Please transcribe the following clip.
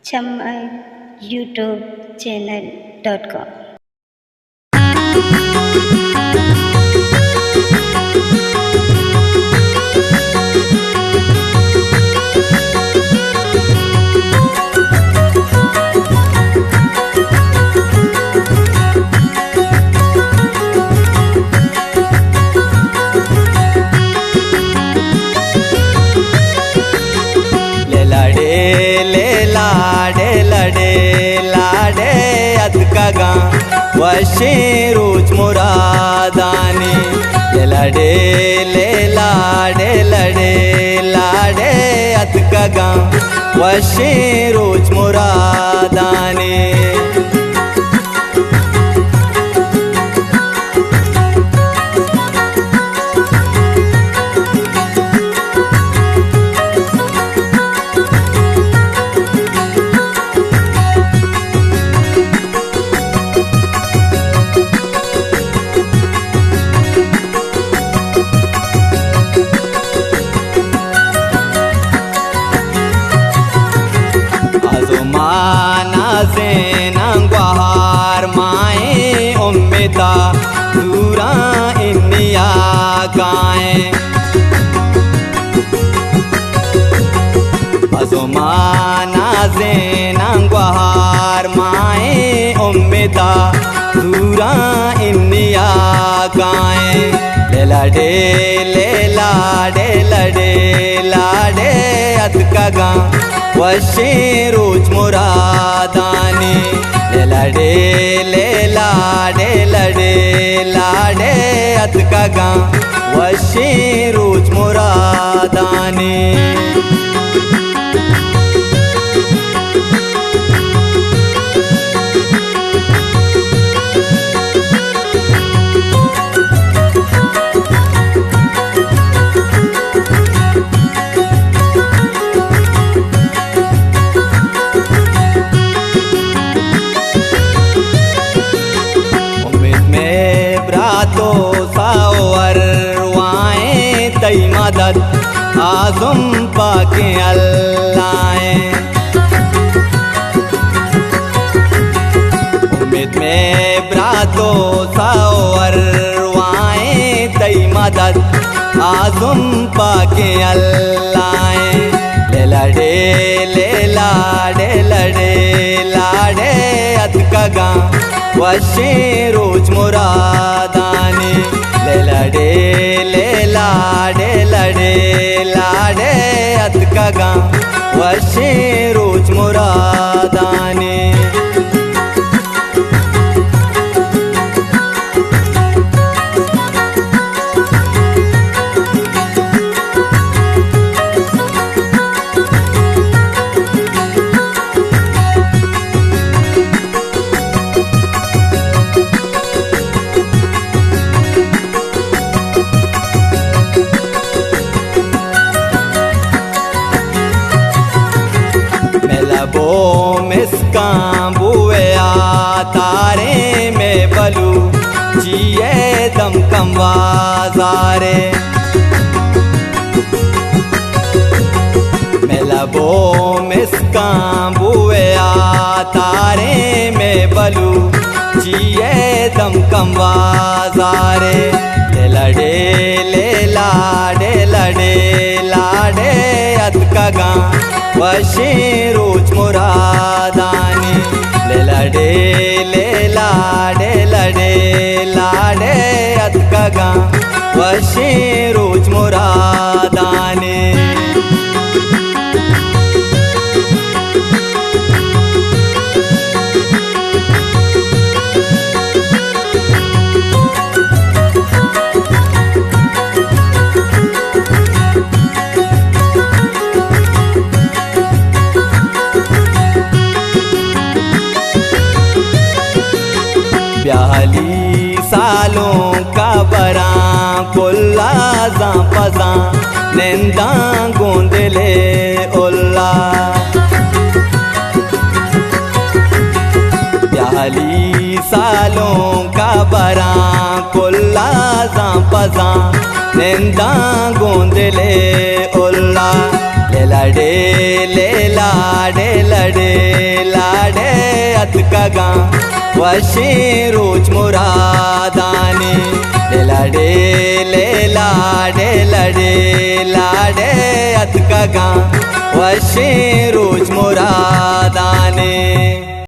chamar youtube.channel.com। वशे रोज मुरादानी लड़े ले लाडे लड़े लाडे अतकगा वशे रोज मुरादानी। नंगवार माए उम्मीदा दूरा इन्निया गाए अजुमाना से नंगवार माए उम्मीदा दूरा इन्निया गाए लड़े ले लाडे लड़े लाडे अतकगा वशे रोज मुरादानी लड़े ले लाडे लड़े लाडे अतकगा वशे रोज मुरादानी। तई मदद आज़म पाके अल्लाह उम्मीद में ब्रातो सावरवाए तई मदद आज़म पाके अल्लाह लड़े ले लाडे लड़े लाडे अतकगा वशे रोज मुरादानी लड़े ले लाडे लड़े लाडे अतकगा वशे रोज मुरादानी। लबो मिसकां बुआ तारे में बलू जिए दम कम वाजारे मैं लबो मिसकां बुआ तारे में बलू जिए दम कम वाजारे लड़े ले लाडे लड़े लाडे अतकगा वशे रोज मुरादानी लड़े ले लाडे लड़े लाडे अतकगा वशे रोज मुरादानी। सालों का बरा कुल्ला जा पजा नेंदा गोंदले उल्ला 40 सालों का बरा कुल्ला जा पजा नेंदा गोंदले उल्ला ले लाडे ले लाडे लड़े अत का गा वशे रोज मुरादाने लड़े ले लाडे लड़े लाडे अत का गा वशे रोज मुरादाने।